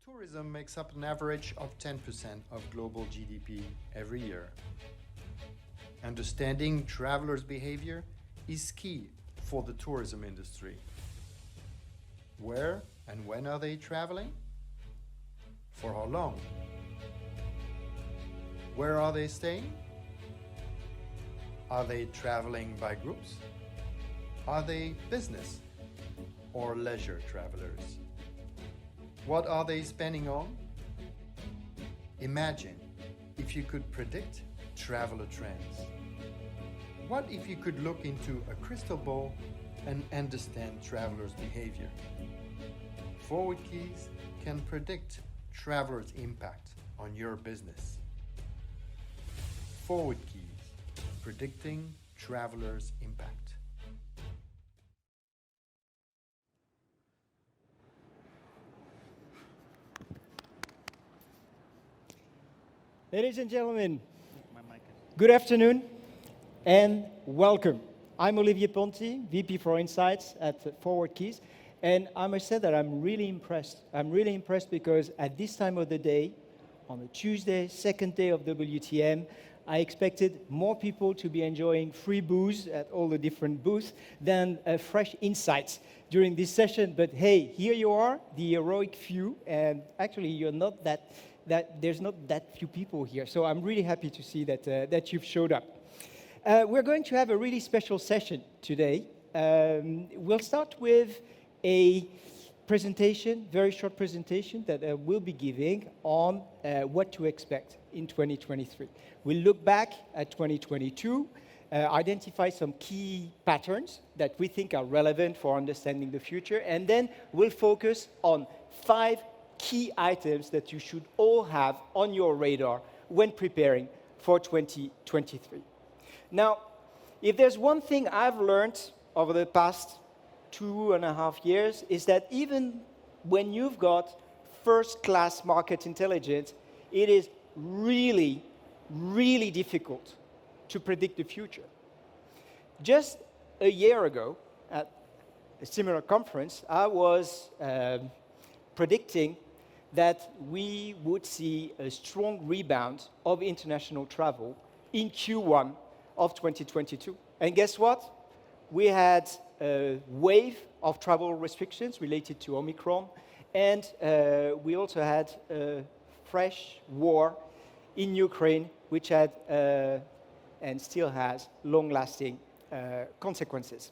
Tourism makes up an average of 10% of global GDP every year. Understanding travelers' behavior is key for the tourism industry. Where and when are they traveling? For how long? Where are they staying? Are they traveling by groups? Are they business or leisure travelers? What are they spending on? Imagine if you could predict traveler trends. What if you could look into a crystal ball and understand travelers' behavior? ForwardKeys can predict travelers' impact on your business. ForwardKeys, predicting travelers' impact. Ladies and gentlemen, good afternoon and welcome. I'm Olivier Ponti, VP for Insights at ForwardKeys, and I must say that I'm really impressed. I'm really impressed because at this time of the day, on a Tuesday, second day of WTM, I expected more people to be enjoying free booze at all the different booths than fresh insights during this session. But hey, here you are, the heroic few, and actually you're not that there's not that few people here. So I'm really happy to see that you've showed up. We're going to have a really special session today. We'll start with a presentation, very short presentation that we'll be giving on what to expect in 2023. We'll look back at 2022, identify some key patterns that we think are relevant for understanding the future, and then we'll focus on 5 key items that you should all have on your radar when preparing for 2023. Now, if there's one thing I've learned over the past 2.5 years, is that even when you've got first-class market intelligence, it is really, really difficult to predict the future. Just a year ago, at a similar conference, I was predicting that we would see a strong rebound of international travel in Q1 of 2022. And guess what? We had a wave of travel restrictions related to Omicron, and we also had a fresh war in Ukraine, which had and still has long-lasting consequences.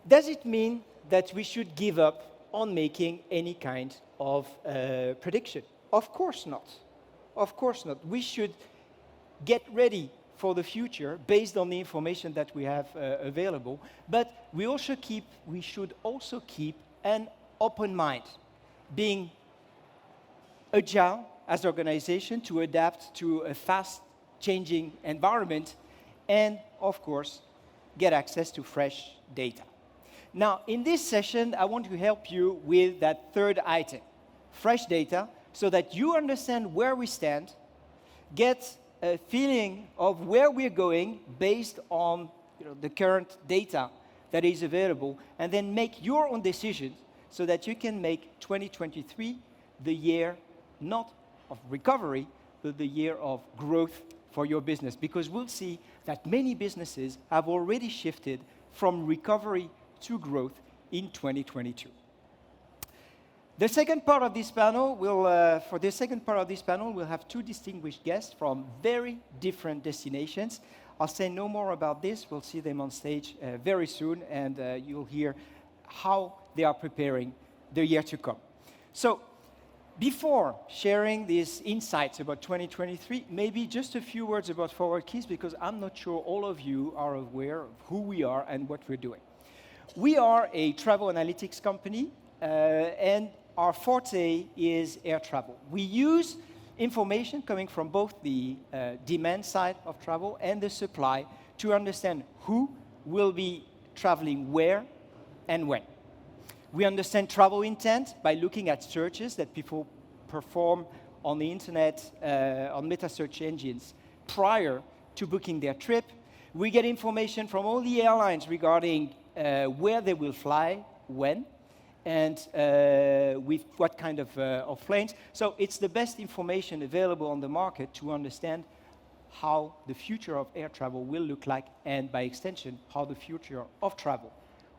Does it mean that we should give up on making any kind of prediction? Of course not. Of course not. We should get ready for the future based on the information that we have available, but we should also keep an open mind, being agile as an organization to adapt to a fast-changing environment, and of course, get access to fresh data. Now, in this session, I want to help you with that third item, fresh data, so that you understand where we stand, get a feeling of where we're going based on the current data that is available, and then make your own decisions so that you can make 2023 the year not of recovery, but the year of growth for your business. Because we'll see that many businesses have already shifted from recovery to growth in 2022. The second part of this panel we'll have 2 distinguished guests from very different destinations. I'll say no more about this. We'll see them on stage very soon, and you'll hear how they are preparing the year to come. So, before sharing these insights about 2023, maybe just a few words about ForwardKeys, because I'm not sure all of you are aware of who we are and what we're doing. We are a travel analytics company, and our forte is air travel. We use information coming from both the demand side of travel and the supply to understand who will be traveling where and when. We understand travel intent by looking at searches that people perform on the internet, on meta search engines, prior to booking their trip. We get information from all the airlines regarding where they will fly, when, and with what kind of planes. So it's the best information available on the market to understand how the future of air travel will look like, and by extension, how the future of travel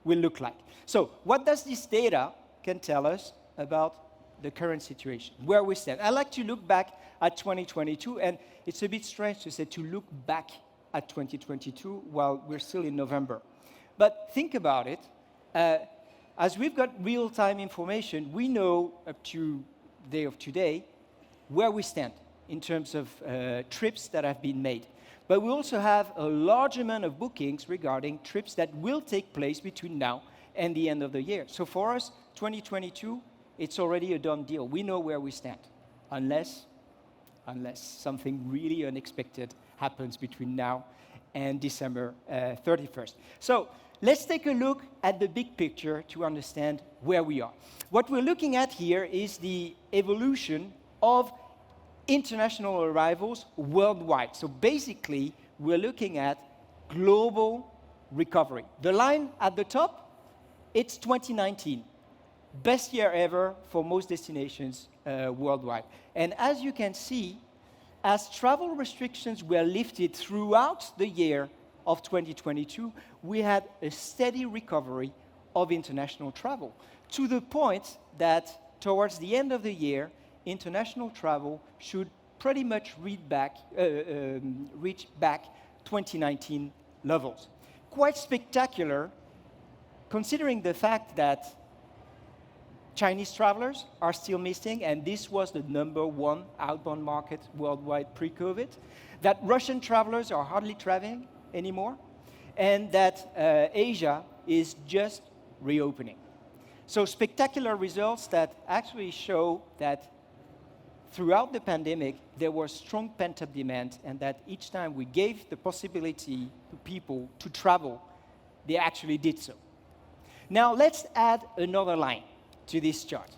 will look like. So what does this data can tell us about the current situation, where we stand? I like to look back at 2022, and it's a bit strange to say to look back at 2022 while we're still in November. But think about it. As we've got real-time information, we know up to the day of today where we stand in terms of trips that have been made. But we also have a large amount of bookings regarding trips that will take place between now and the end of the year. So for us, 2022, it's already a done deal. We know where we stand, unless something really unexpected happens between now and December 31st. So let's take a look at the big picture to understand where we are. What we're looking at here is the evolution of international arrivals worldwide. So basically, we're looking at global recovery. The line at the top, it's 2019. Best year ever for most destinations worldwide. And as you can see, as travel restrictions were lifted throughout the year of 2022, we had a steady recovery of international travel, to the point that towards the end of the year, international travel should pretty much reach back 2019 levels. Quite spectacular, considering the fact that Chinese travelers are still missing, and this was the #1 outbound market worldwide pre-COVID, that Russian travelers are hardly traveling anymore, and that Asia is just reopening. So spectacular results that actually show that throughout the pandemic, there was strong pent-up demand, and that each time we gave the possibility to people to travel, they actually did so. Now let's add another line to this chart.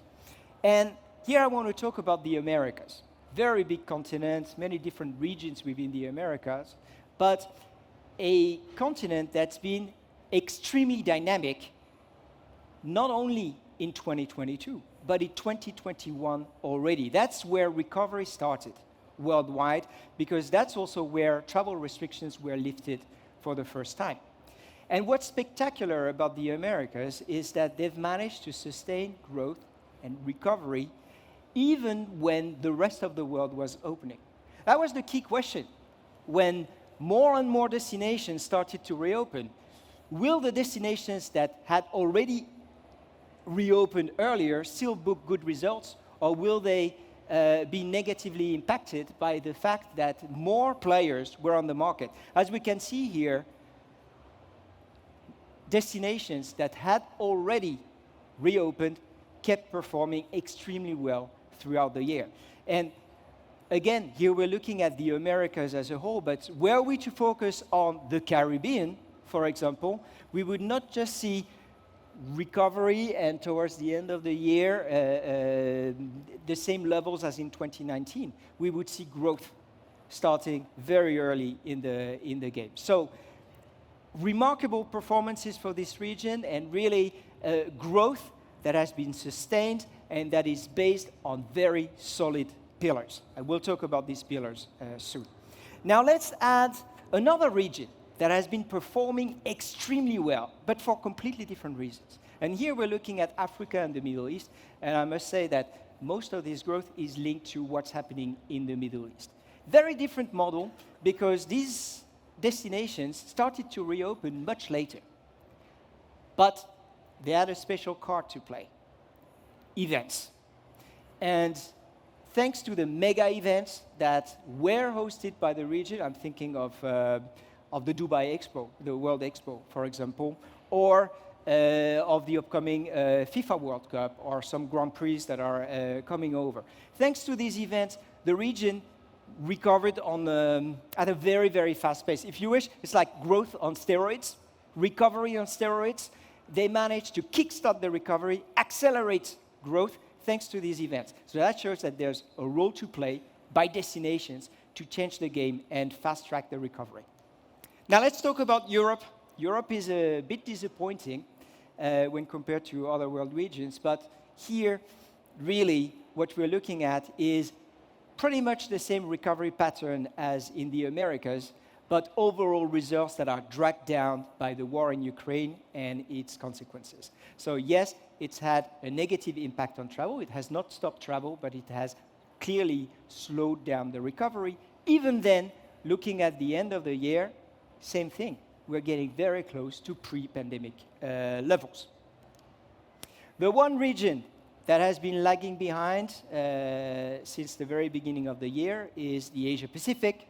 And here I want to talk about the Americas. Very big continent, many different regions within the Americas, but a continent that's been extremely dynamic, not only in 2022, but in 2021 already. That's where recovery started worldwide, because that's also where travel restrictions were lifted for the first time. And what's spectacular about the Americas is that they've managed to sustain growth and recovery even when the rest of the world was opening. That was the key question. When more and more destinations started to reopen, will the destinations that had already reopened earlier still book good results, or will they be negatively impacted by the fact that more players were on the market? As we can see here, destinations that had already reopened kept performing extremely well throughout the year. And again, here we're looking at the Americas as a whole, but were we to focus on the Caribbean, for example, we would not just see recovery and towards the end of the year the same levels as in 2019. We would see growth starting very early in the game. So remarkable performances for this region, and really growth that has been sustained and that is based on very solid pillars. I will talk about these pillars soon. Now let's add another region that has been performing extremely well, but for completely different reasons. And here we're looking at Africa and the Middle East, and I must say that most of this growth is linked to what's happening in the Middle East. Very different model, because these destinations started to reopen much later. But they had a special card to play: events. And thanks to the mega events that were hosted by the region, I'm thinking of the Dubai Expo, the World Expo, for example, or of the upcoming FIFA World Cup, or some Grand Prix that are coming over. Thanks to these events, the region recovered at a very, very fast pace. If you wish, it's like growth on steroids, recovery on steroids. They managed to kickstart the recovery, accelerate growth, thanks to these events. So that shows that there's a role to play by destinations to change the game and fast-track the recovery. Now let's talk about Europe. Europe is a bit disappointing. when compared to other world regions. But here, really, what we're looking at is pretty much the same recovery pattern as in the Americas, but overall results that are dragged down by the war in Ukraine and its consequences. So yes, it's had a negative impact on travel. It has not stopped travel, but it has clearly slowed down the recovery. Even then, looking at the end of the year, same thing. We're getting very close to pre-pandemic levels. The one region that has been lagging behind since the very beginning of the year is the Asia Pacific.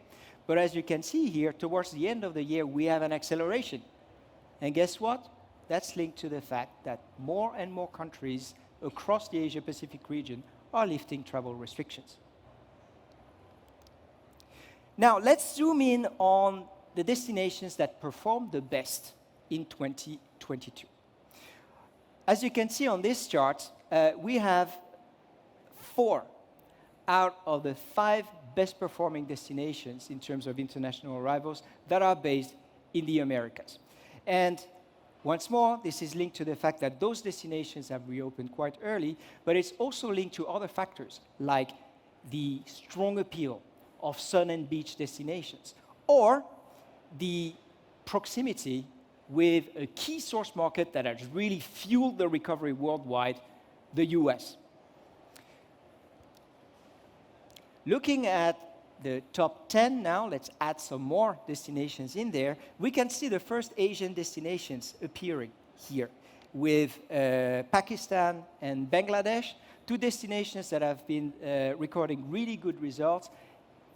But as you can see here, towards the end of the year, we have an acceleration. And guess what? That's linked to the fact that more and more countries across the Asia Pacific region are lifting travel restrictions. Now, let's zoom in on the destinations that performed the best in 2022. As you can see on this chart, we have 4 out of the 5 best performing destinations in terms of international arrivals that are based in the Americas. And once more, this is linked to the fact that those destinations have reopened quite early, but it's also linked to other factors like the strong appeal of sun and beach destinations, or the proximity with a key source market that has really fueled the recovery worldwide, the US. Looking at the top 10 now, let's add some more destinations in there. We can see the first Asian destinations appearing here with Pakistan and Bangladesh, 2 destinations that have been recording really good results,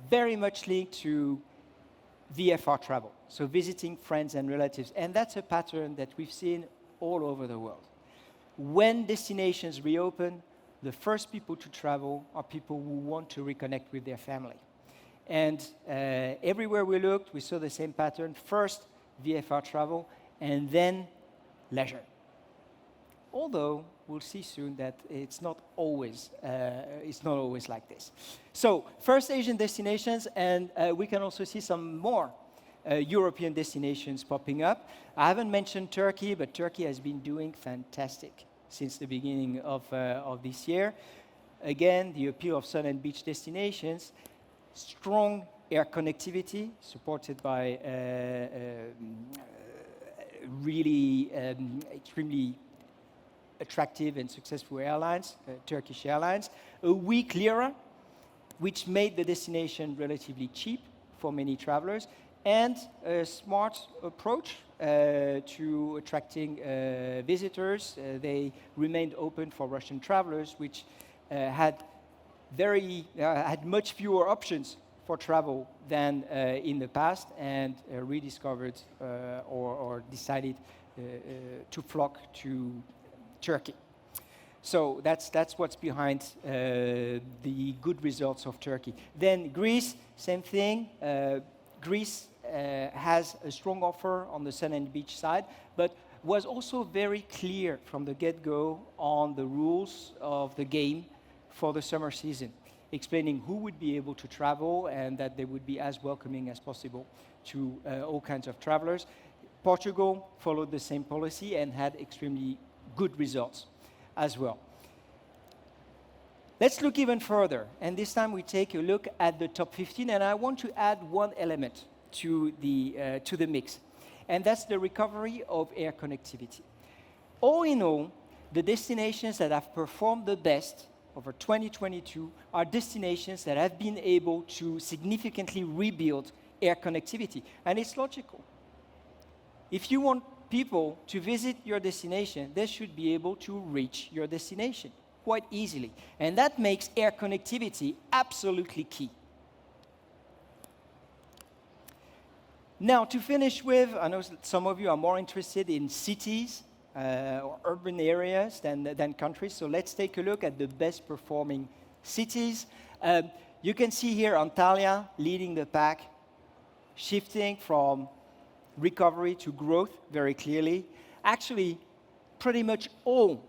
very much linked to VFR travel, so visiting friends and relatives. And that's a pattern that we've seen all over the world. When destinations reopen, the first people to travel are people who want to reconnect with their family. And everywhere we looked, we saw the same pattern. First, VFR travel, and then leisure. Although, we'll see soon that it's not always like this. So, first Asian destinations, and we can also see some more European destinations popping up. I haven't mentioned Turkey, but Turkey has been doing fantastic since the beginning of this year. Again, the appeal of sun and beach destinations, strong air connectivity supported by really extremely attractive and successful airlines, Turkish Airlines, a weak lira, which made the destination relatively cheap for many travelers, and a smart approach to attracting visitors. They remained open for Russian travelers, which had much fewer options for travel than in the past, and rediscovered or decided to flock to Turkey. So that's what's behind the good results of Turkey. Then Greece, same thing. Greece has a strong offer on the sun and beach side, but was also very clear from the get-go on the rules of the game for the summer season, explaining who would be able to travel and that they would be as welcoming as possible to all kinds of travelers. Portugal followed the same policy and had extremely good results as well. Let's look even further, and this time we take a look at the top 15, and I want to add one element to the mix, and that's the recovery of air connectivity. All in all, the destinations that have performed the best over 2022 are destinations that have been able to significantly rebuild air connectivity, and it's logical. If you want people to visit your destination, they should be able to reach your destination quite easily. And that makes air connectivity absolutely key. Now, to finish with, I know some of you are more interested in cities or urban areas than countries, so let's take a look at the best performing cities. You can see here Antalya leading the pack, shifting from recovery to growth very clearly. Actually, pretty much all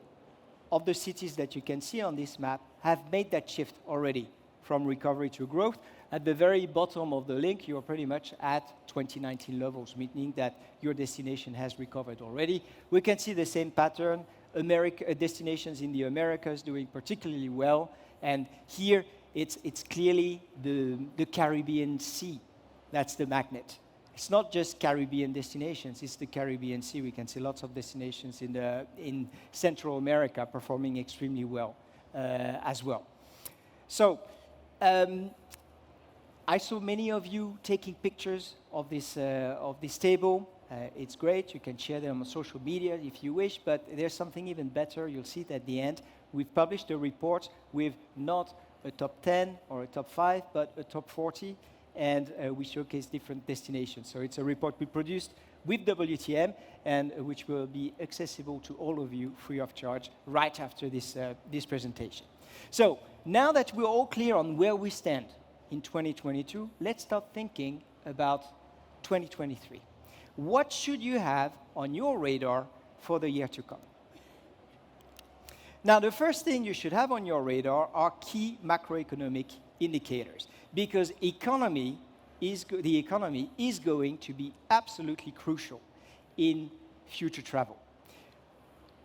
of the cities that you can see on this map have made that shift already from recovery to growth. at the very bottom of the link, you're pretty much at 2019 levels, meaning that your destination has recovered already. We can see the same pattern. Destinations in the Americas doing particularly well, and here it's clearly the Caribbean Sea. That's the magnet. It's not just Caribbean destinations, it's the Caribbean Sea. We can see lots of destinations in Central America performing extremely well as well. So, I saw many of you taking pictures of this table. It's great. You can share them on social media if you wish, but there's something even better. You'll see it at the end. We've published a report with not a top 10 or a top 5, but a top 40, and we showcase different destinations. So it's a report we produced with WTM, and which will be accessible to all of you free of charge right after this presentation. So now that we're all clear on where we stand in 2022, let's start thinking about 2023. What should you have on your radar for the year to come? Now, the first thing you should have on your radar are key macroeconomic indicators, because the economy is going to be absolutely crucial in future travel.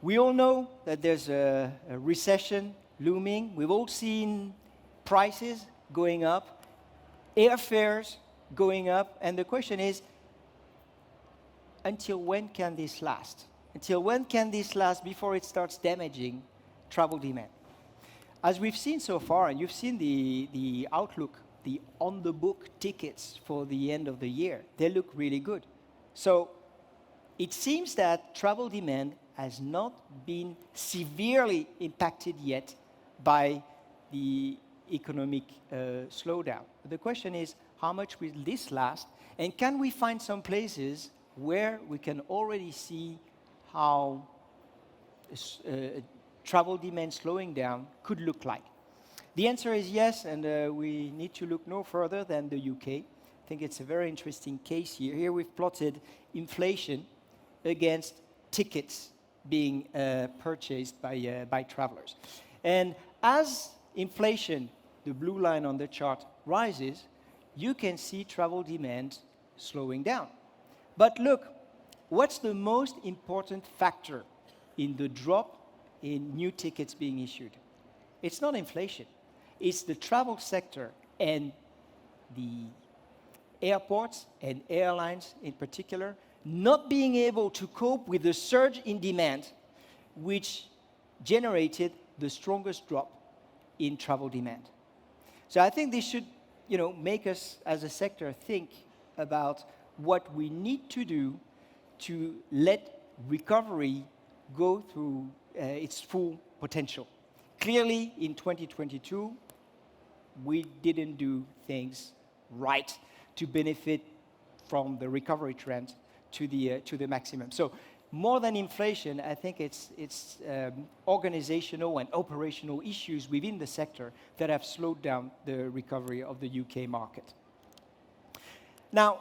We all know that there's a recession looming. We've all seen prices going up, airfares going up, and the question is, until when can this last? Until when can this last before it starts damaging travel demand? As we've seen so far, and you've seen the outlook, the on-the-book tickets for the end of the year, they look really good. So it seems that travel demand has not been severely impacted yet by the economic slowdown. The question is, how much will this last? And can we find some places where we can already see how travel demand slowing down could look like? The answer is yes, and we need to look no further than the UK. I think it's a very interesting case here. Here we've plotted inflation against tickets being purchased by travelers. And as inflation, the blue line on the chart, rises, you can see travel demand slowing down. But look, what's the most important factor in the drop in new tickets being issued? It's not inflation. It's the travel sector and the airports and airlines in particular not being able to cope with the surge in demand, which generated the strongest drop in travel demand. So I think this should, make us as a sector think about what we need to do to let recovery go through its full potential. Clearly, in 2022, we didn't do things right to benefit from the recovery trend to the maximum. So more than inflation, I think it's organizational and operational issues within the sector that have slowed down the recovery of the UK market. Now,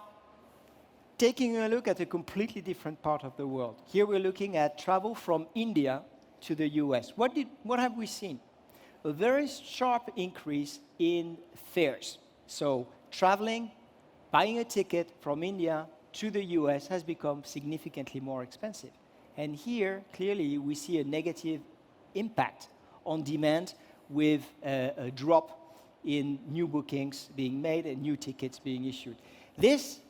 taking a look at a completely different part of the world. Here we're looking at travel from India to the US. What have we seen? A very sharp increase in fares. So traveling, buying a ticket from India to the US has become significantly more expensive. And here, clearly, we see a negative impact on demand with a drop in new bookings being made and new tickets being issued. This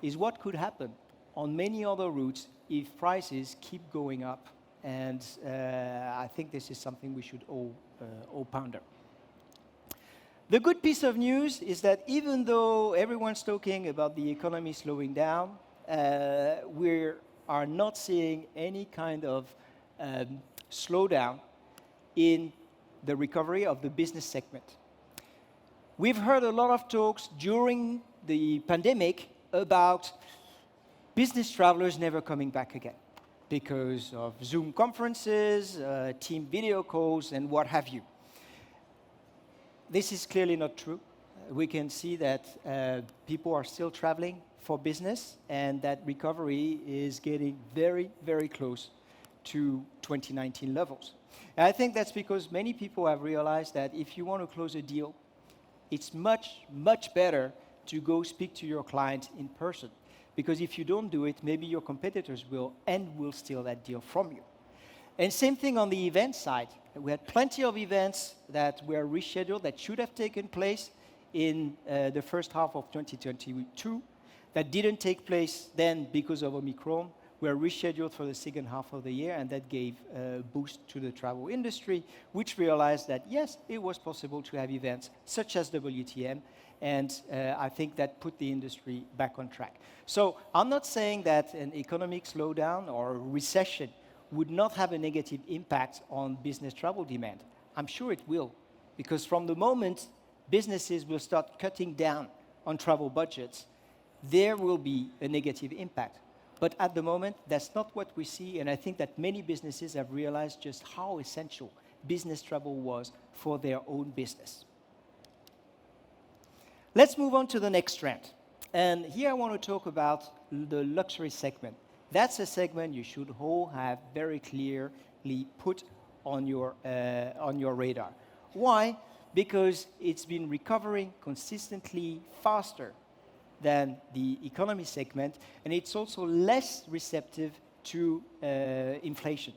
is what could happen on many other routes if prices keep going up. And I think this is something we should all ponder. The good piece of news is that even though everyone's talking about the economy slowing down, we are not seeing any kind of slowdown in the recovery of the business segment. We've heard a lot of talks during the pandemic about business travelers never coming back again because of Zoom conferences, team video calls, and what have you. This is clearly not true. We can see that people are still traveling for business, and that recovery is getting very, very close to 2019 levels. And I think that's because many people have realized that if you want to close a deal, it's much, much better to go speak to your client in person. Because if you don't do it, maybe your competitors will steal that deal from you. And same thing on the event side. We had plenty of events that were rescheduled that should have taken place in the first half of 2022 that didn't take place then because of Omicron, were rescheduled for the second half of the year, and that gave a boost to the travel industry, which realized that, yes, it was possible to have events such as WTM, and I think that put the industry back on track. So I'm not saying that an economic slowdown or recession would not have a negative impact on business travel demand. I'm sure it will, because from the moment businesses will start cutting down on travel budgets, there will be a negative impact. But at the moment, that's not what we see, and I think that many businesses have realized just how essential business travel was for their own business. Let's move on to the next trend. And here I want to talk about the luxury segment. That's a segment you should all have very clearly put on your radar. Why? Because it's been recovering consistently faster than the economy segment, and it's also less receptive to inflation.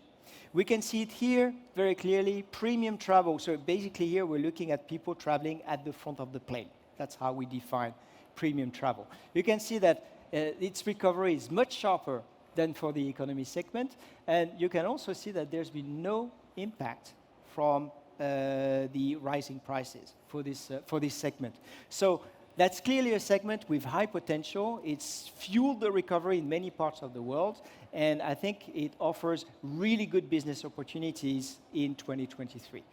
We can see it here very clearly, premium travel. So basically here we're looking at people traveling at the front of the plane. That's how we define premium travel. You can see that its recovery is much sharper than for the economy segment, and you can also see that there's been no impact from the rising prices for this segment. So that's clearly a segment with high potential. It's fueled the recovery in many parts of the world, and I think it offers really good business opportunities in 2023.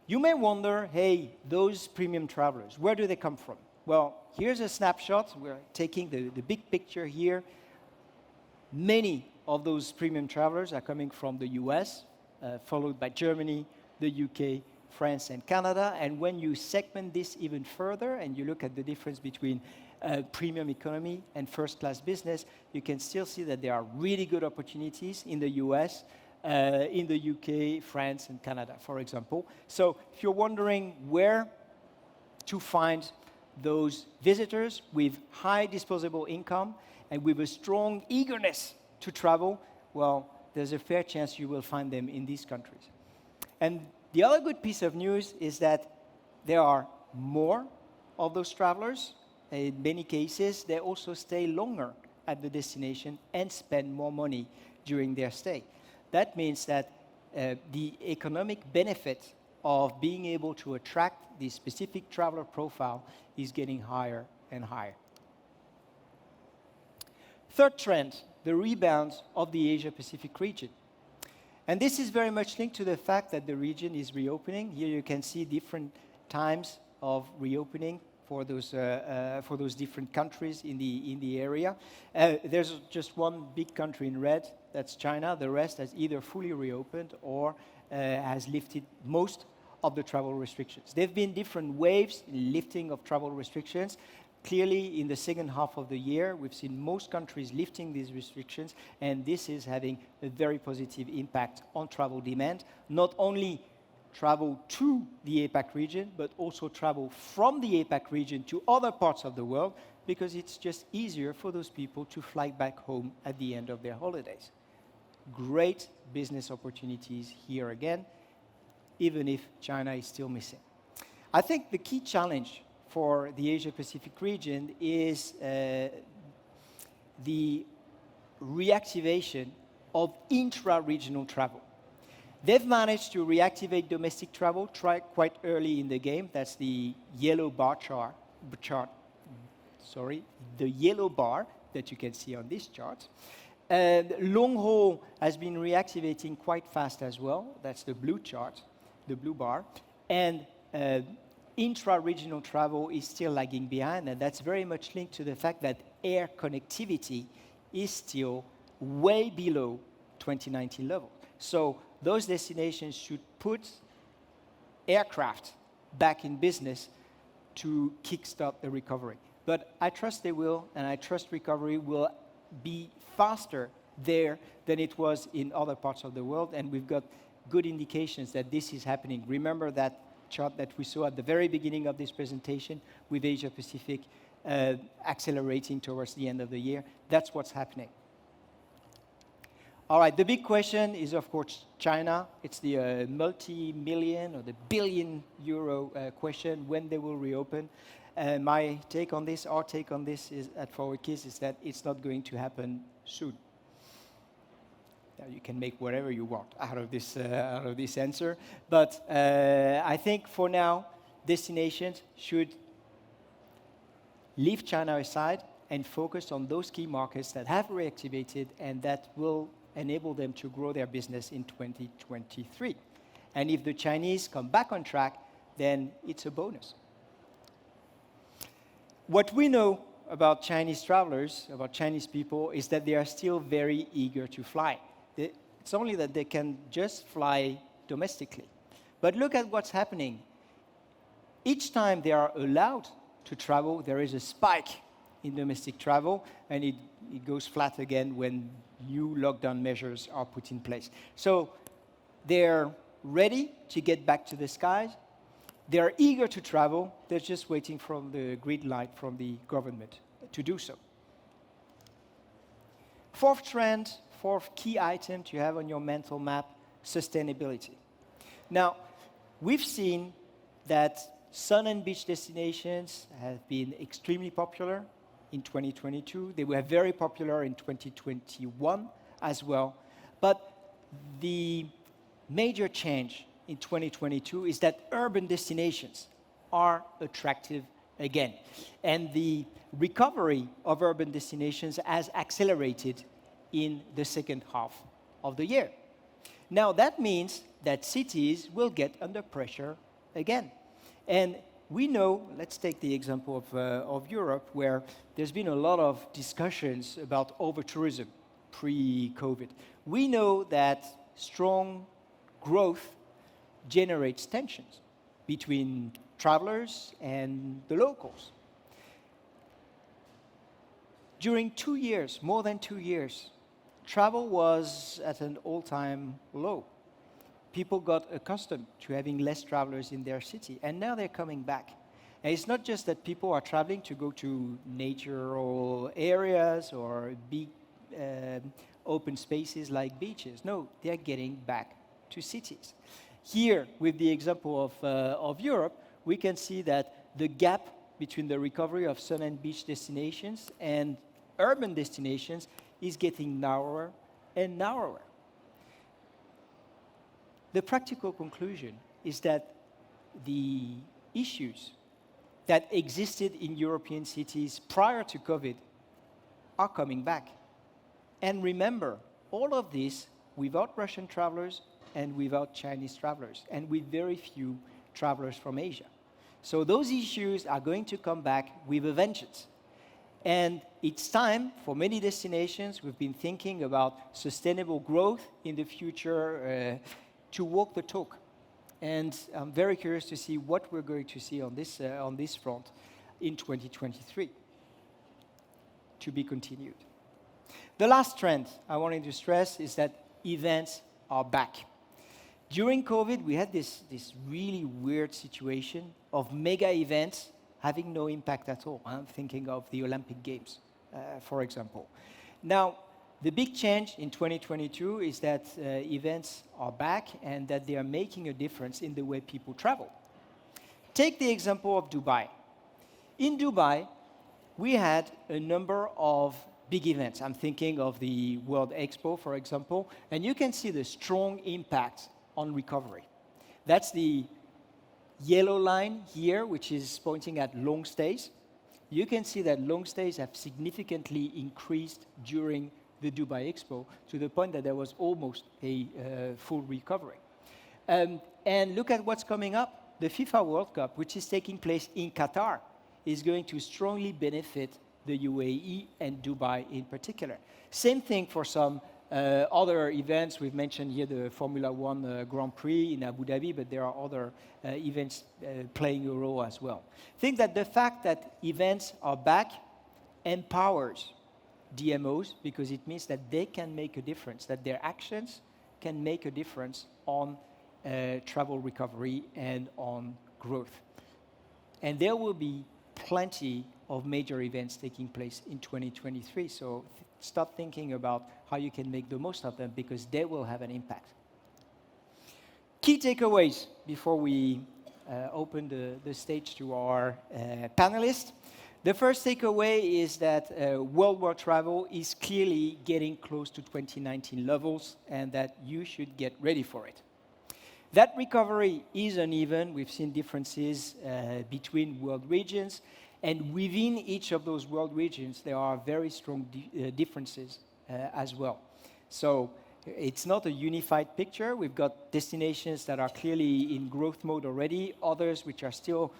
You may wonder, hey, those premium travelers, where do they come from? Well, here's a snapshot. We're taking the big picture here. Many of those premium travelers are coming from the US, followed by Germany, the UK, France, and Canada. And when you segment this even further and you look at the difference between premium economy and first-class business, you can still see that there are really good opportunities in the US, in the UK, France, and Canada, for example. So if you're wondering where to find those visitors with high disposable income and with a strong eagerness to travel, well, there's a fair chance you will find them in these countries. And the other good piece of news is that there are more of those travelers. In many cases, they also stay longer at the destination and spend more money during their stay. That means that the economic benefit of being able to attract this specific traveler profile is getting higher and higher. Third trend, the rebound of the Asia-Pacific region. And this is very much linked to the fact that the region is reopening. Here you can see different times of reopening for those different countries in the area. There's just one big country in red, that's China. The rest has either fully reopened or has lifted most of the travel restrictions. There have been different waves in lifting of travel restrictions. Clearly, in the second half of the year, we've seen most countries lifting these restrictions, and this is having a very positive impact on travel demand. Not only travel to the APAC region, but also travel from the APAC region to other parts of the world, because it's just easier for those people to fly back home at the end of their holidays. Great business opportunities here again, even if China is still missing. I think the key challenge for the Asia-Pacific region is the reactivation of intra-regional travel. They've managed to reactivate domestic travel quite early in the game. That's the yellow bar chart. The yellow bar that you can see on this chart. Long haul has been reactivating quite fast as well. That's the blue chart, the blue bar. And intra-regional travel is still lagging behind, and that's very much linked to the fact that air connectivity is still way below 2019 level. So those destinations should put aircraft back in business to kickstart the recovery. But I trust they will, and I trust recovery will be faster there than it was in other parts of the world, and we've got good indications that this is happening. Remember that chart that we saw at the very beginning of this presentation with Asia Pacific accelerating towards the end of the year. That's what's happening. All right, the big question is, of course, China. It's the multi-million or the billion euro question, when they will reopen. My take on this, our take on this is at ForwardKeys is that it's not going to happen soon. Now, you can make whatever you want out of this answer, but I think for now, destinations should leave China aside and focus on those key markets that have reactivated and that will enable them to grow their business in 2023. And if the Chinese come back on track, then it's a bonus. What we know about Chinese travelers, about Chinese people, is that they are still very eager to fly. It's only that they can just fly domestically. But look at what's happening. Each time they are allowed to travel, there is a spike in domestic travel, and it goes flat again when new lockdown measures are put in place. So they're ready to get back to the skies. They're eager to travel. They're just waiting for the green light from the government to do so. Fourth trend, fourth key item to have on your mental map, sustainability. Now, we've seen that sun and beach destinations have been extremely popular in 2022. They were very popular in 2021 as well. But the major change in 2022 is that urban destinations are attractive again. And the recovery of urban destinations has accelerated in the second half of the year. Now, that means that cities will get under pressure again. And we know, let's take the example of Europe, where there's been a lot of discussions about over-tourism pre-COVID. We know that strong growth generates tensions between travelers and the locals. During 2 years, more than 2 years, travel was at an all-time low. People got accustomed to having less travelers in their city, and now they're coming back. And it's not just that people are traveling to go to natural areas or big open spaces like beaches. No, they're getting back to cities. Here, with the example of Europe, we can see that the gap between the recovery of sun and beach destinations and urban destinations is getting narrower and narrower. The practical conclusion is that the issues that existed in European cities prior to COVID are coming back. And remember, all of this without Russian travelers and without Chinese travelers, and with very few travelers from Asia. So those issues are going to come back with a vengeance. And it's time for many destinations, we've been thinking about sustainable growth in the future, to walk the talk. And I'm very curious to see what we're going to see on this front in 2023. To be continued. The last trend I wanted to stress is that events are back. During COVID, we had this really weird situation of mega events having no impact at all. I'm thinking of the Olympic Games, for example. Now, the big change in 2022 is that events are back and that they are making a difference in the way people travel. Take the example of Dubai. In Dubai, we had a number of big events. I'm thinking of the World Expo, for example, and you can see the strong impact on recovery. That's the yellow line here, which is pointing at long stays. You can see that long stays have significantly increased during the Dubai Expo to the point that there was almost a full recovery. And look at what's coming up. The FIFA World Cup, which is taking place in Qatar, is going to strongly benefit the UAE and Dubai in particular. Same thing for some other events. We've mentioned here the Formula One Grand Prix in Abu Dhabi, but there are other events playing a role as well. I think that the fact that events are back empowers DMOs because it means that they can make a difference, that their actions can make a difference on travel recovery and on growth. And there will be plenty of major events taking place in 2023, so start thinking about how you can make the most of them, because they will have an impact. Key takeaways before we open the stage to our panelists. The first takeaway is that worldwide travel is clearly getting close to 2019 levels, and that you should get ready for it. That recovery is uneven. We've seen differences between world regions, and within each of those world regions, there are very strong differences as well. So it's not a unified picture. We've got destinations that are clearly in growth mode already, others which are still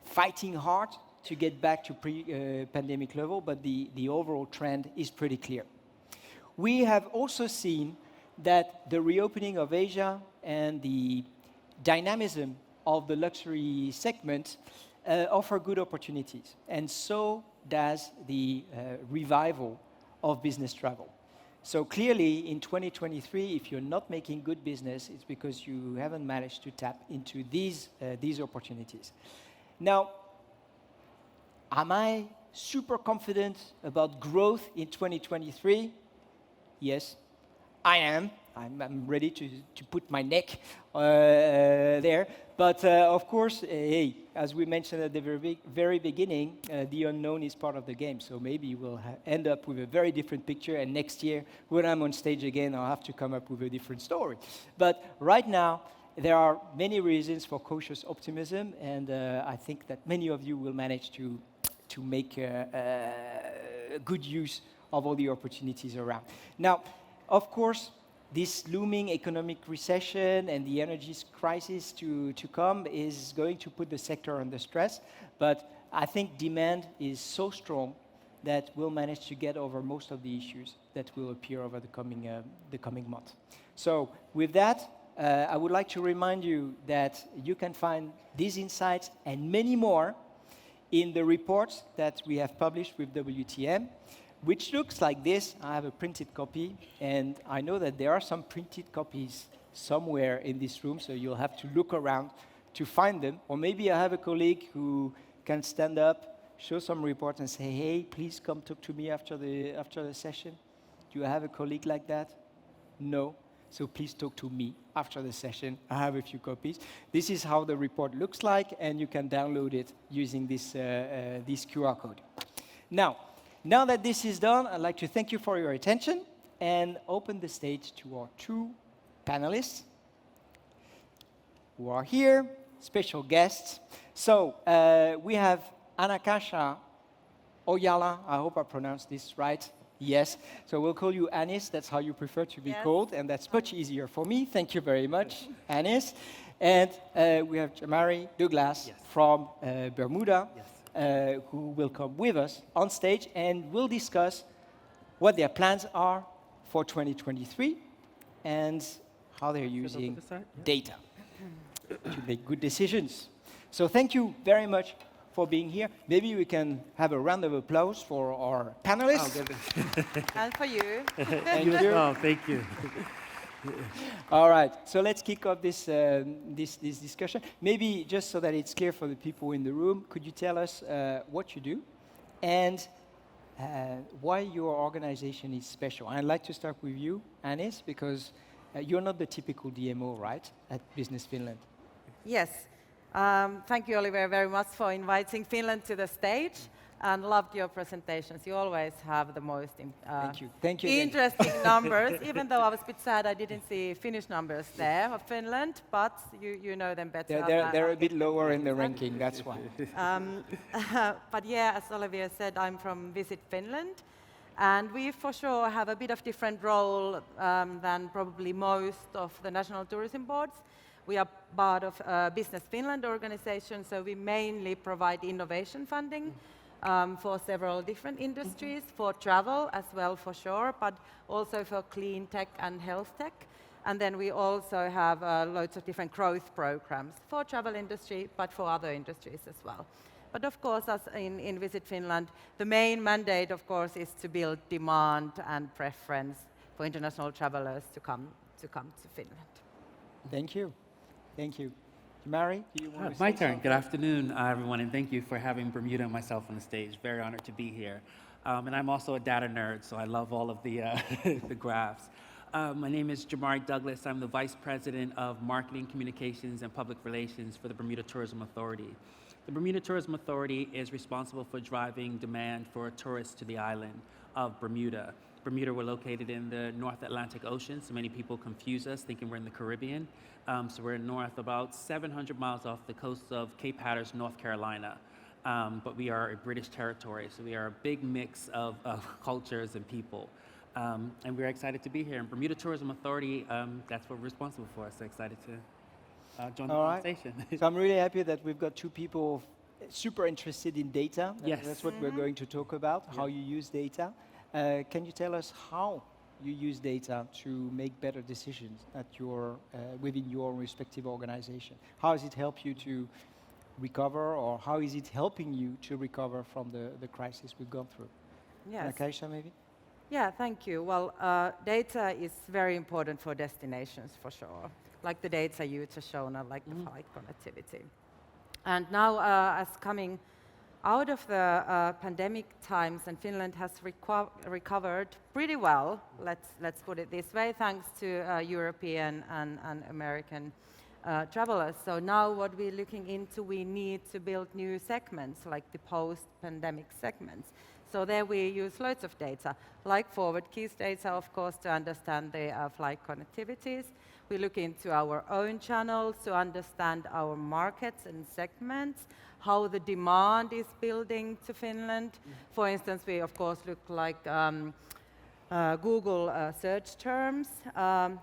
fighting hard to get back to pre-pandemic level, but the overall trend is pretty clear. We have also seen that the reopening of Asia and the dynamism of the luxury segment offer good opportunities, and so does the revival of business travel. So clearly, in 2023, if you're not making good business, it's because you haven't managed to tap into these opportunities. Now, am I super confident about growth in 2023? Yes, I am. I'm ready to put my neck there. But of course, hey, as we mentioned at the very beginning, the unknown is part of the game. So maybe we'll end up with a very different picture, and next year, when I'm on stage again, I'll have to come up with a different story. But right now, there are many reasons for cautious optimism, and I think that many of you will manage to make good use of all the opportunities around. Now, of course, this looming economic recession and the energy crisis to come is going to put the sector under stress, but I think demand is so strong that we'll manage to get over most of the issues that will appear over the coming months. So with that, I would like to remind you that you can find these insights and many more in the reports that we have published with WTM, which looks like this. I have a printed copy, and I know that there are some printed copies somewhere in this room, so you'll have to look around to find them. Or maybe I have a colleague who can stand up, show some reports, and say, hey, please come talk to me after the session. Do you have a colleague like that? No. So please talk to me after the session. I have a few copies. This is how the report looks like, and you can download it using this QR code. Now that this is done, I'd like to thank you for your attention and open the stage to our two panelists who are here, special guests. So we have Anakasha Oyala. I hope I pronounced this right. Yes. So we'll call you Anis. That's how you prefer to be called, and that's much easier for me. Thank you very much, Anis. And we have Jamari Douglas from Bermuda. Who will come with us on stage, and we'll discuss what their plans are for 2023 and how they're using data to make good decisions. So thank you very much for being here. Maybe we can have a round of applause for our panelists. And for you. Thank you. Oh, thank you. All right, so let's kick off this discussion. Maybe just so that it's clear for the people in the room, could you tell us what you do and why your organization is special? I'd like to start with you, Anis, because you're not the typical DMO, right, at Business Finland? Yes. Thank you, Oliver, very much for inviting Finland to the stage, and loved your presentations. You always have the most Thank you interesting numbers, even though I was a bit sad I didn't see Finnish numbers there of Finland, but you know them better. They're a bit lower in the ranking, that's why. But yeah, as Olivier said, I'm from Visit Finland, and we for sure have a bit of different role than probably most of the national tourism boards. We are part of Business Finland organization, so we mainly provide innovation funding for several different industries, for travel as well for sure, but also for clean tech and health tech. And then we also have loads of different growth programs for travel industry, but for other industries as well. But of course, as in Visit Finland, the main mandate, of course, is to build demand and preference for international travelers to come to Finland. Thank you. Thank you. Mary, do you want to My say turn. something? Good afternoon, everyone, and thank you for having Bermuda and myself on the stage. Very honored to be here. And I'm also a data nerd, so I love all of the, the graphs. My name is Jamari Douglas. I'm the Vice President of Marketing, Communications, and Public Relations for the Bermuda Tourism Authority. The Bermuda Tourism Authority is responsible for driving demand for tourists to the island of Bermuda. Bermuda, we're located in the North Atlantic Ocean, so many people confuse us thinking we're in the Caribbean. So we're north about 700 miles off the coast of Cape Hatteras, North Carolina. But we are a British territory, so we are a big mix of cultures and people. And we're excited to be here. And Bermuda Tourism Authority, that's what we're responsible for, so excited to join the All right. conversation. So I'm really happy that we've got two people super interested in data. Yes. That's what we're going to talk about, how you use data. Can you tell us how you use data to make better decisions at your, within your respective organization? How does it help you to recover, or how is it helping you to recover from the crisis we've gone through? Yes. Kaisha, maybe? Yeah, thank you. Well, data is very important for destinations, for sure. Like the data you just shown, like the flight connectivity. And now, as coming out of the pandemic times, and Finland has recovered pretty well, let's put it this way, thanks to European and American travelers. So now what we're looking into, we need to build new segments, like the post-pandemic segments. So there we use loads of data, like ForwardKeys data, of course, to understand the flight connectivities. We look into our own channels to understand our markets and segments, how the demand is building to Finland. For instance, we of course look like Google search terms,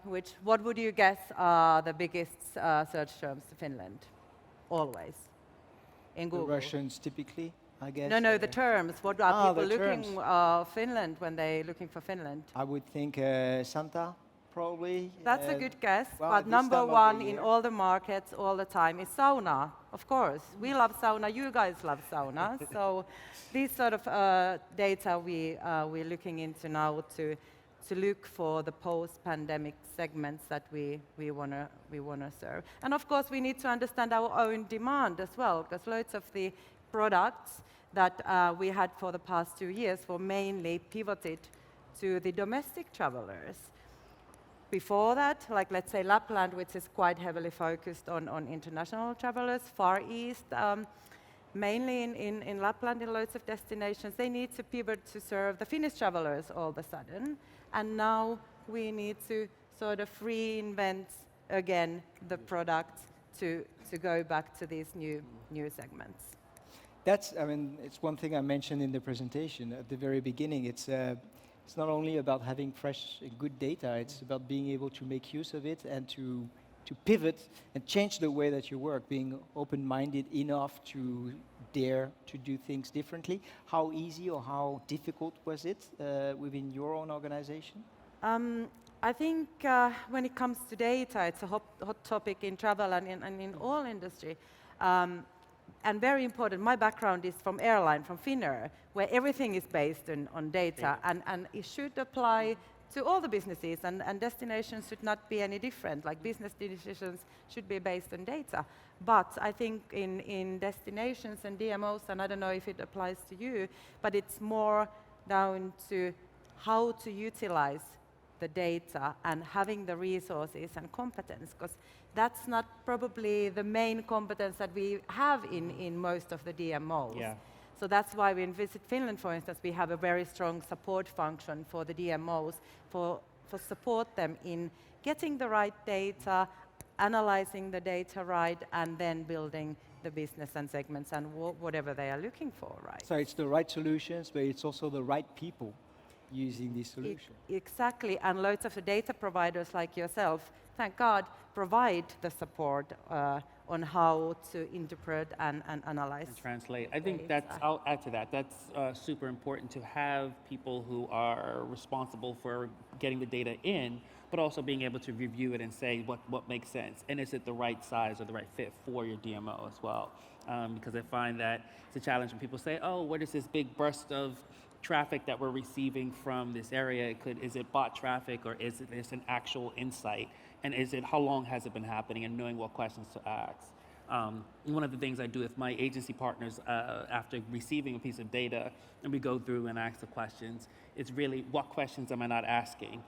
which, what would you guess are the biggest search terms to Finland? Always, in Google. The Russians typically, I guess. No, the terms. What are people the looking terms. Finland when they're looking for Finland? I would think Santa, probably. That's a good guess, well, but this number time of the one in year. all the markets all the time is sauna, of course. We love sauna, you guys love sauna. So these sort of data we're looking into now to look for the post-pandemic segments that we wanna serve. And of course we need to understand our own demand as well, because loads of the products that we had for the past 2 years were mainly pivoted to the domestic travelers. Before that, like let's say Lapland, which is quite heavily focused on international travelers, Far East, mainly in Lapland, in loads of destinations, they need to pivot to serve the Finnish travelers all of a sudden. And now we need to sort of reinvent again the product to go back to these new segments. That's, I mean, it's one thing I mentioned in the presentation at the very beginning. It's not only about having fresh and good data, it's about being able to make use of it and to pivot and change the way that you work, being open-minded enough to dare to do things differently. How easy or how difficult was it within your own organization? I think when it comes to data, it's a hot topic in travel and in all industry. And very important, my background is from airline, from Finnair, where everything is based on data, and it should apply to all the businesses, and destinations should not be any different, like business decisions should be based on data. But I think in destinations and DMOs, and I don't know if it applies to you, but it's more down to how to utilize the data and having the resources and competence, because that's not probably the main competence that we have in most of the DMOs. Yeah. So that's why in Visit Finland, for instance, we have a very strong support function for the DMOs, for support them in getting the right data, analyzing the data right, and then building the business and segments and whatever they are looking for, right? So it's the right solutions, but it's also the right people using these solutions. Exactly, and loads of the data providers like yourself, thank God, provide the support on how to interpret and analyze. And translate. I think that's, I'll add to that. That's super important to have people who are responsible for getting the data in, but also being able to review it and say what makes sense. And is it the right size or the right fit for your DMO as well? Because I find that it's a challenge when people say, oh, what is this big burst of traffic that we're receiving from this area, is it bot traffic or is it this an actual insight? And how long has it been happening, and knowing what questions to ask. One of the things I do with my agency partners after receiving a piece of data and we go through and ask the questions, it's really what questions am I not asking?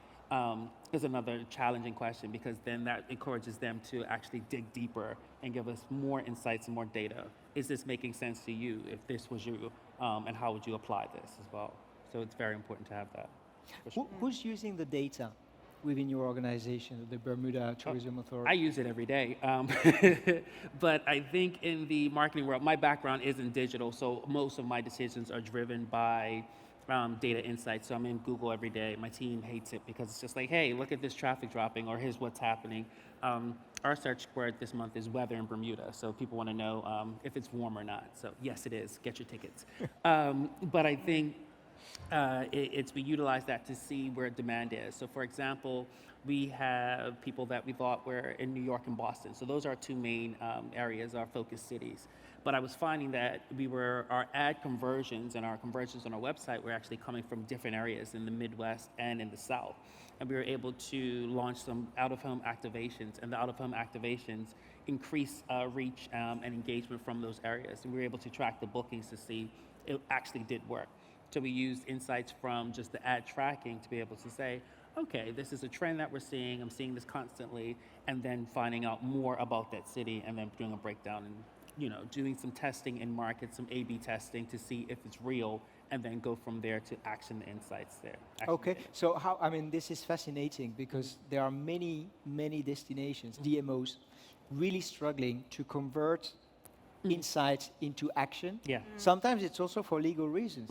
Is another challenging question, because then that encourages them to actually dig deeper and give us more insights and more data. Is this making sense to you if this was you? And how would you apply this as well? So it's very important to have that. For sure. Who's using the data within your organization, the Bermuda Tourism Authority? I use it every day. But I think in the marketing world, my background isn't digital, so most of my decisions are driven by data insights. So I'm in Google every day. My team hates it because it's just like, hey, look at this traffic dropping, or here's what's happening. Our search word this month is weather in Bermuda, so people want to know if it's warm or not. So yes, it is. Get your tickets. But I think we utilize that to see where demand is. So for example, we have people that we thought were in New York and Boston. So those are our two main areas, our focus cities. But I was finding that our ad conversions and our conversions on our website were actually coming from different areas in the Midwest and in the South. And we were able to launch some out-of-home activations, and the out-of-home activations increase reach and engagement from those areas. And we were able to track the bookings to see it actually did work. So we used insights from just the ad tracking to be able to say, okay, this is a trend that we're seeing, I'm seeing this constantly, and then finding out more about that city and then doing a breakdown and doing some testing in markets, some A/B testing to see if it's real, and then go from there to action the insights there. Okay, so this is fascinating because there are many, many destinations, DMOs, really struggling to convert insights into action. Yeah. Sometimes it's also for legal reasons.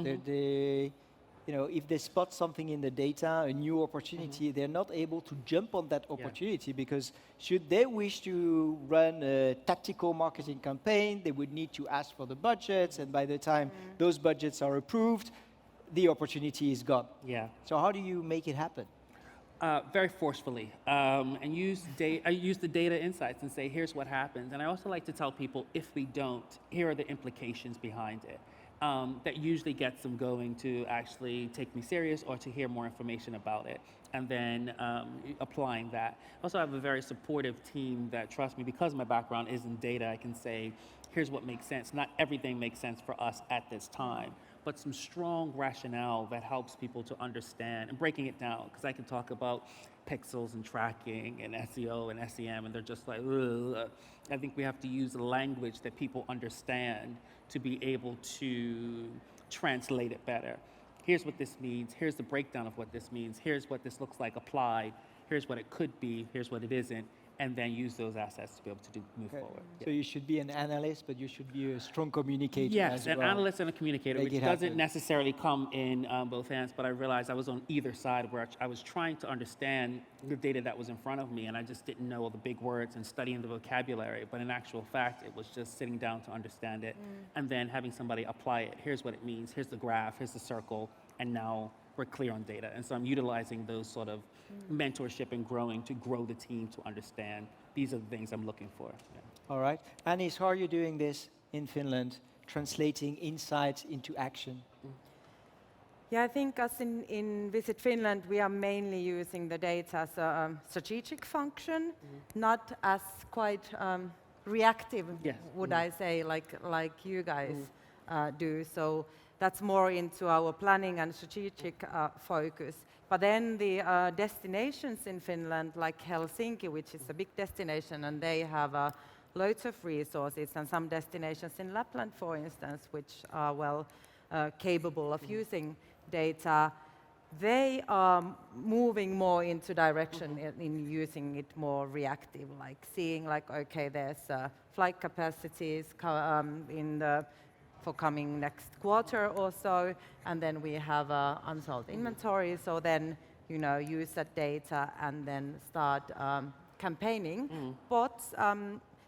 If they spot something in the data, a new opportunity, they're not able to jump on that opportunity because should they wish to run a tactical marketing campaign, they would need to ask for the budgets, and by the time those budgets are approved, the opportunity is gone. Yeah. So how do you make it happen? Very forcefully, and I use the data insights and say, here's what happens. And I also like to tell people, if we don't, here are the implications behind it. That usually gets them going to actually take me serious or to hear more information about it, and then applying that. Also, I have a very supportive team that trusts me because my background is in data. I can say, here's what makes sense. Not everything makes sense for us at this time, but some strong rationale that helps people to understand and breaking it down, because I can talk about pixels and tracking and SEO and SEM, and they're just like, ugh. I think we have to use language that people understand to be able to translate it better. Here's what this means, here's the breakdown of what this means, here's what this looks like applied, here's what it could be, here's what it isn't, and then use those assets to be able to move forward. So you should be an analyst, but you should be a strong communicator yes, as an well. analyst and a communicator, Make which it doesn't happen. necessarily come in both hands, but I realized I was on either side where I was trying to understand the data that was in front of me, and I just didn't know all the big words and studying the vocabulary, but in actual fact, it was just sitting down to understand it, and then having somebody apply it. Here's what it means, here's the graph, here's the circle, and now we're clear on data. And so I'm utilizing those sort of mentorship and growing to grow the team to understand these are the things I'm looking for. Yeah. All right. Anis, how are you doing this in Finland, translating insights into action? Yeah, I think us in Visit Finland, we are mainly using the data as a strategic function, not as quite reactive, would I say, like you guys do. So that's more into our planning and strategic focus. But then the destinations in Finland, like Helsinki, which is a big destination, and they have loads of resources, and some destinations in Lapland, for instance, which are well capable of using data, they are moving more into direction in using it more reactive, like seeing okay, there's flight capacities for coming next quarter or so, and then we have unsold inventory, so then use that data and then start campaigning. But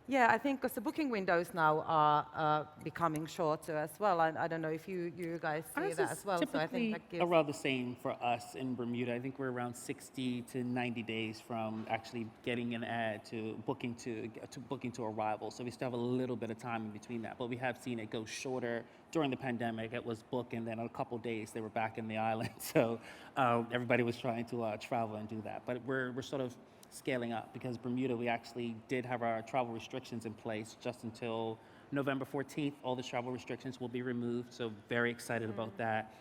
yeah, I think because the booking windows now are becoming shorter as well. I don't know if you guys see that as well. Typically, so I think that gives around the same for us in Bermuda. I think we're around 60 to 90 days from actually getting an ad to booking to arrival. So we still have a little bit of time in between that, but we have seen it go shorter during the pandemic, it was booked, and then in a couple days they were back in the island. So everybody was trying to travel and do that. But we're sort of scaling up because Bermuda, we actually did have our travel restrictions in place just until November 14th. All the travel restrictions will be removed. So very excited about that.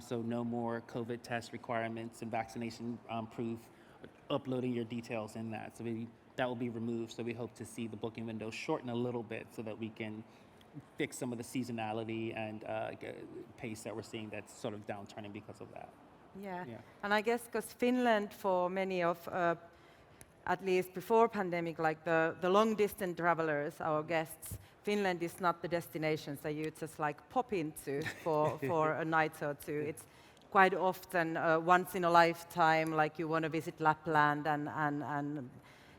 So no more COVID test requirements and vaccination proof, uploading your details in that. So that will be removed. So we hope to see the booking window shorten a little bit so that we can fix some of the seasonality and pace that we're seeing that's sort of downturning because of that. Yeah. Yeah. And I guess because Finland, for many of, at least before pandemic, like the long distance travelers, our guests, Finland is not the destination that you just like pop into for a night or two. It's quite often once in a lifetime, like you want to visit Lapland and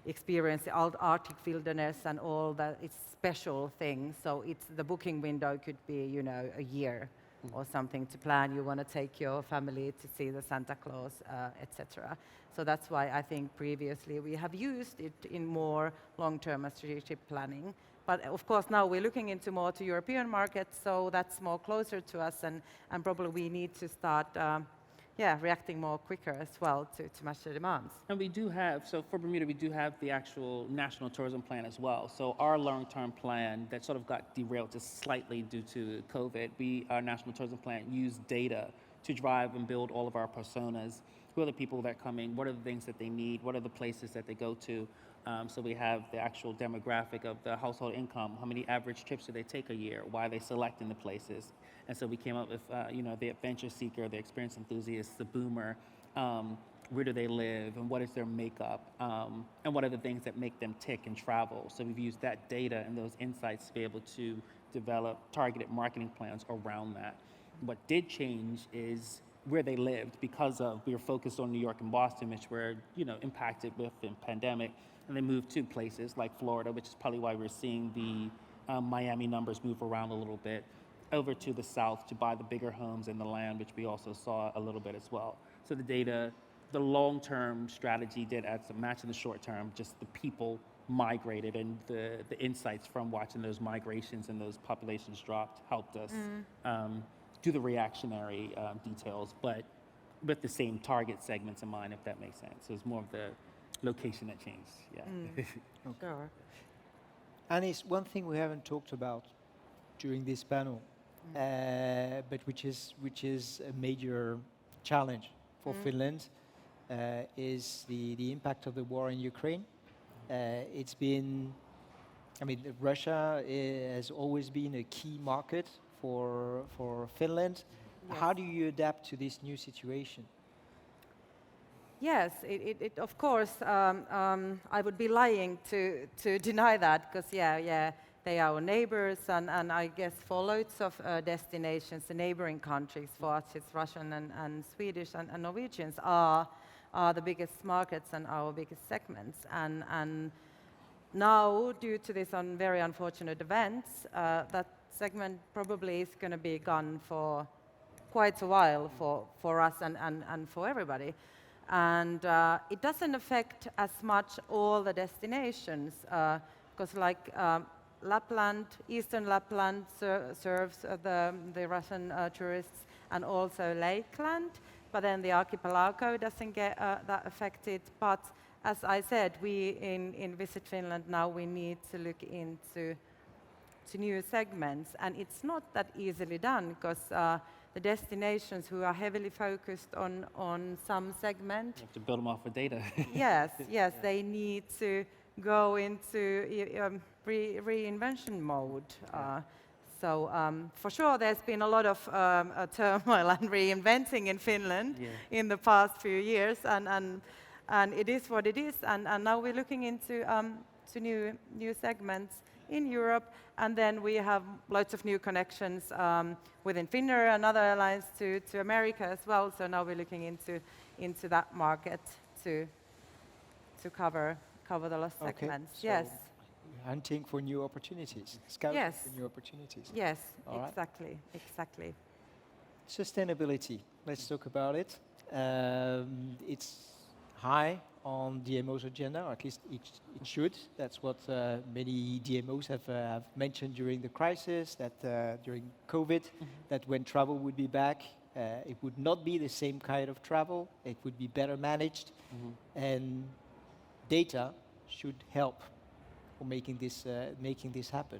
experience the Arctic wilderness and all that. It's special things. So the booking window could be, you know, a year or something to plan. You want to take your family to see the Santa Claus, etc. So that's why I think previously we have used it in more long-term strategic planning. But of course now we're looking into more to European markets, so that's more closer to us, and probably we need to start reacting more quicker as well to match the demands. And we do have, so for Bermuda, we do have the actual national tourism plan as well. So our long-term plan that sort of got derailed just slightly due to COVID, our national tourism plan used data to drive and build all of our personas. Who are the people that are coming? What are the things that they need? What are the places that they go to? So we have the actual demographic of the household income. How many average trips do they take a year? Why are they selecting the places? And so we came up with, the adventure seeker, the experience enthusiast, the boomer. Where do they live, and what is their makeup, and what are the things that make them tick and travel? So we've used that data and those insights to be able to develop targeted marketing plans around that. What did change is where they lived, because we were focused on New York and Boston, which were impacted with the pandemic, and they moved to places like Florida, which is probably why we're seeing the Miami numbers move around a little bit, over to the south to buy the bigger homes and the land, which we also saw a little bit as well. So the data, the long-term strategy did add some match in the short term, just the people migrated, and the insights from watching those migrations and those populations dropped helped us do the reactionary details, but with the same target segments in mind, if that makes sense. So it's more of the location that changed, yeah. Sure. Anis, one thing we haven't talked about during this panel, but which is a major challenge for Finland, is the impact of the war in Ukraine. It's been, Russia has always been a key market for Finland. Yes. How do you adapt to this new situation? Yes, it of course, I would be lying to deny that, because they are our neighbors, and I guess for loads of destinations, the neighboring countries, for us it's Russian and Swedish and Norwegians are the biggest markets and our biggest segments. And now, due to this very unfortunate events, that segment probably is going to be gone for quite a while for us and for everybody. And it doesn't affect as much all the destinations, because Lapland, Eastern Lapland serves the Russian tourists, and also Lakeland, but then the archipelago doesn't get that affected. But as I said, we in Visit Finland now, we need to look into new segments, and it's not that easily done, because the destinations who are heavily focused on some segment, You have to build them off of data. yes, they need to go into reinvention mode. So for sure, there's been a lot of turmoil and reinventing in Finland in the past few years, and it is what it is. And now we're looking into to new segments in Europe, and then we have lots of new connections within Finnair and other airlines to America as well. So now we're looking into that market to cover the lost segments. So yes. hunting for new opportunities, scouting for new opportunities. Yes, All right. exactly. Sustainability, let's talk about it. It's high on DMO's agenda, or at least it should. That's what many DMOs have mentioned during the crisis, that during COVID, that when travel would be back, it would not be the same kind of travel, it would be better managed, and data should help for making this happen.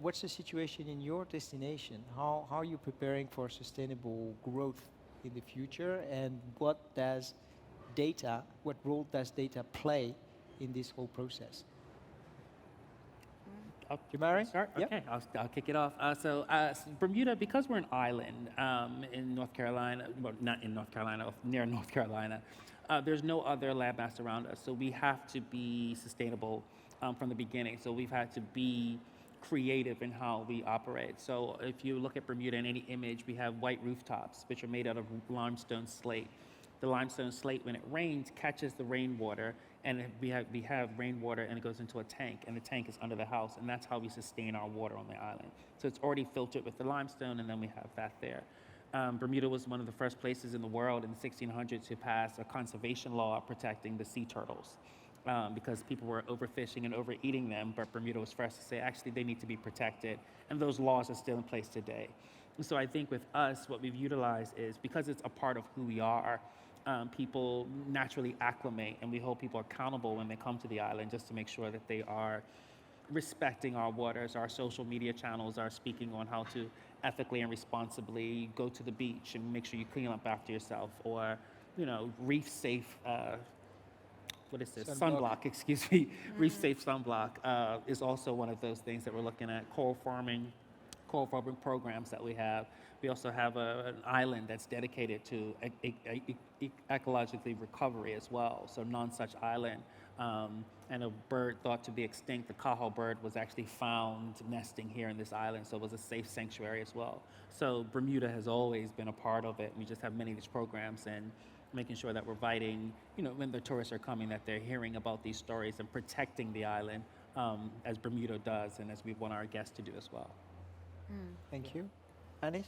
What's the situation in your destination? How are you preparing for sustainable growth in the future, and what role does data play in this whole process? Jamari? Start? Yep. Okay, I'll kick it off. So Bermuda, because we're an island in North Carolina, well, not in North Carolina, near North Carolina, there's no other landmass around us. So we have to be sustainable from the beginning. So we've had to be creative in how we operate. So if you look at Bermuda in any image, we have white rooftops, which are made out of limestone slate. The limestone slate, when it rains, catches the rainwater, and we have rainwater, and it goes into a tank, and the tank is under the house, and that's how we sustain our water on the island. So it's already filtered with the limestone, and then we have that there. Bermuda was one of the first places in the world in the 1600s to pass a conservation law protecting the sea turtles. Because people were overfishing and overeating them, but Bermuda was first to say, actually, they need to be protected, and those laws are still in place today. And so I think with us, what we've utilized is, because it's a part of who we are, people naturally acclimate, and we hold people accountable when they come to the island, just to make sure that they are respecting our waters. Our social media channels are speaking on how to ethically and responsibly go to the beach and make sure you clean up after yourself, or, reef safe, what is this? Sunblock, excuse me. Reef safe sunblock is also one of those things that we're looking at. Coral farming programs that we have. We also have an island that's dedicated to ecologically recovery as well. So Non-Such Island, and a bird thought to be extinct, the Cahill bird, was actually found nesting here in this island. So it was a safe sanctuary as well. So Bermuda has always been a part of it. We just have many of these programs, and making sure that we're inviting, when the tourists are coming, that they're hearing about these stories and protecting the island, as Bermuda does, and as we want our guests to do as well. Thank you. Anis?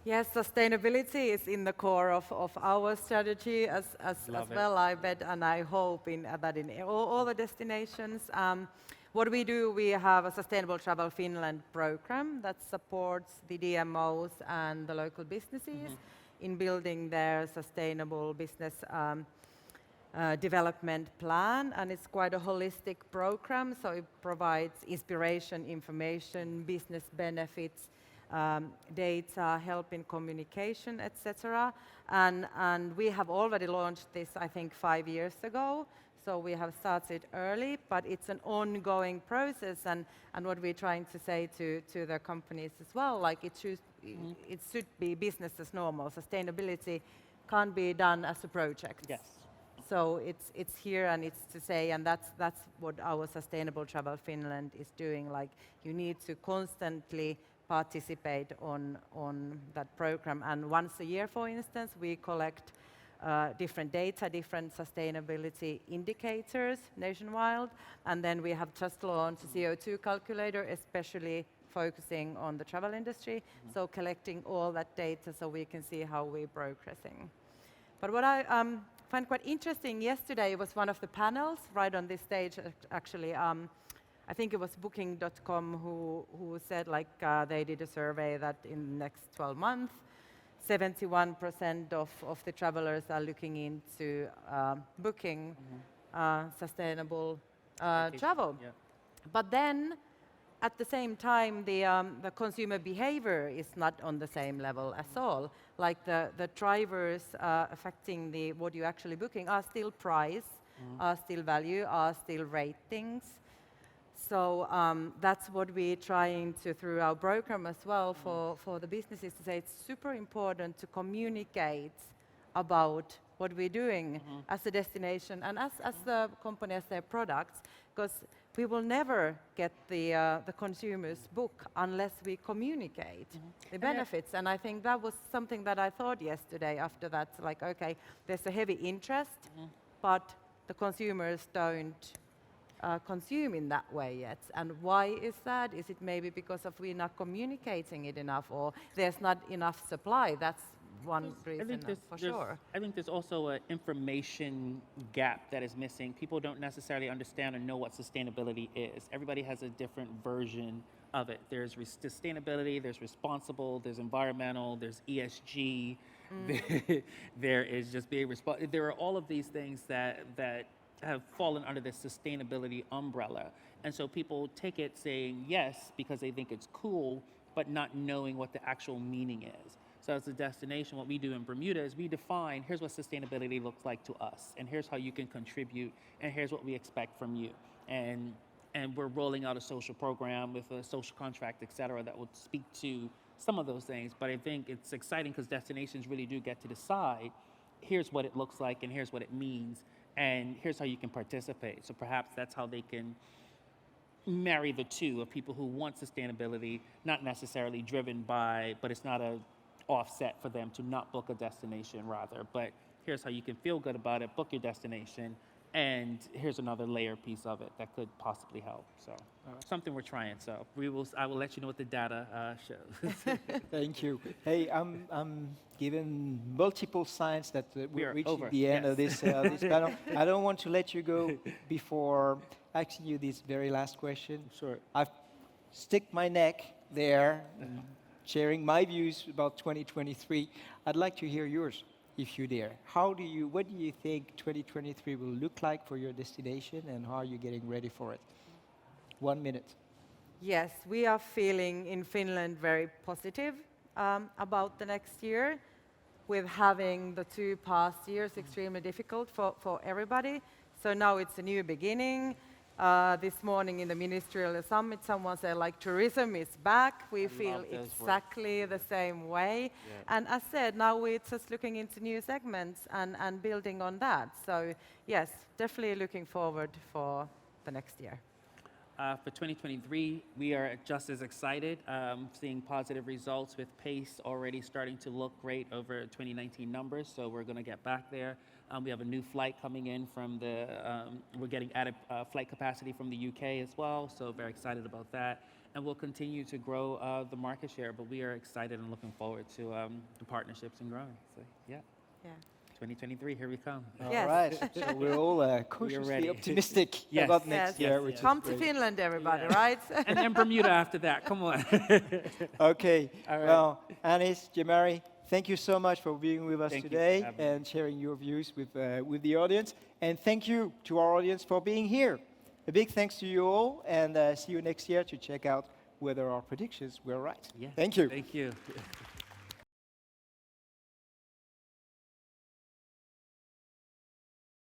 Yes, sustainability is in the core of our strategy as well, I bet, and I hope that in all the destinations. What we do, we have a Sustainable Travel Finland program that supports the DMOs and the local businesses in building their sustainable business development plan, and it's quite a holistic program, so it provides inspiration, information, business benefits, data, help in communication, etc. And we have already launched this, I think, 5 years ago, so we have started early, but it's an ongoing process, and what we're trying to say to the companies as well, like it should be business as normal. Sustainability can't be done as a project. Yes. So it's here, and it's to say, and that's what our Sustainable Travel Finland is doing. Like, you need to constantly participate on that program, and once a year, for instance, we collect different data, different sustainability indicators nationwide, and then we have just launched a CO2 calculator, especially focusing on the travel industry, so collecting all that data so we can see how we're progressing. But what I find quite interesting, yesterday was one of the panels right on this stage, actually. I think it was Booking.com who said, they did a survey that in the next 12 months, 71% of the travelers are looking into booking sustainable travel. Yeah. But then, at the same time, the consumer behavior is not on the same level as all. Like the drivers affecting what you're actually booking are still price, are still value, are still ratings. So that's what we're trying to, through our program as well, for the businesses, to say it's super important to communicate about what we're doing as a destination and as the company, as their products, because we will never get the consumers book unless we communicate the benefits. And I think that was something that I thought yesterday after that, like, okay, there's a heavy interest, but the consumers don't consume in that way yet. And why is that? Is it maybe because of we're not communicating it enough, or there's not enough supply? one reason for sure. I think there's also an information gap that is missing. People don't necessarily understand or know what sustainability is. Everybody has a different version of it. There's sustainability, there's responsible, there's environmental, there's ESG, there is just being responsible. There are all of these things that have fallen under the sustainability umbrella. And so people take it saying yes because they think it's cool, but not knowing what the actual meaning is. So as a destination, what we do in Bermuda is we define, here's what sustainability looks like to us, and here's how you can contribute, and here's what we expect from you. And we're rolling out a social program with a social contract, et cetera, that will speak to some of those things. But I think it's exciting because destinations really do get to decide, here's what it looks like, and here's what it means, and here's how you can participate. So perhaps that's how they can marry the two of people who want sustainability, not necessarily driven by, but it's not a offset for them to not book a destination rather, but here's how you can feel good about it, book your destination, and here's another layer piece of it that could possibly help. So something we're trying. So I will let you know what the data shows. Thank you. Hey, I'm given multiple signs that we're reaching over. the end of this panel. I don't want to let you go before asking you this very last question. Sure. I've stick my neck there, sharing my views about 2023. I'd like to hear yours, if you dare. What do you think 2023 will look like for your destination, and how are you getting ready for it? 1 minute. Yes, we are feeling in Finland very positive about the next year, with having the 2 past years extremely difficult for everybody. So now it's a new beginning. This morning in the ministerial summit, someone said, like, tourism is back. We feel exactly the same way. Yeah. And as said, now we're just looking into new segments and building on that. So yes, definitely looking forward for the next year. For 2023, we are just as excited, seeing positive results with pace already starting to look great over 2019 numbers. So we're going to get back there. We have a new flight coming in from we're getting added flight capacity from the UK as well. So very excited about that. And we'll continue to grow the market share, but we are excited and looking forward to the partnerships and growing. So yeah. 2023, here we come. Yes. All right, so we're all cautiously optimistic about next year. Which come to Finland, everybody, right? And then Bermuda after that, come on. Okay, All right. Well, Anis, Jamari, thank you so much for being with us Thank today you and sharing your views with the audience. And thank you to our audience for being here. A big thanks to you all, and see you next year to check out whether our predictions were right. Yeah. Thank you. Thank you.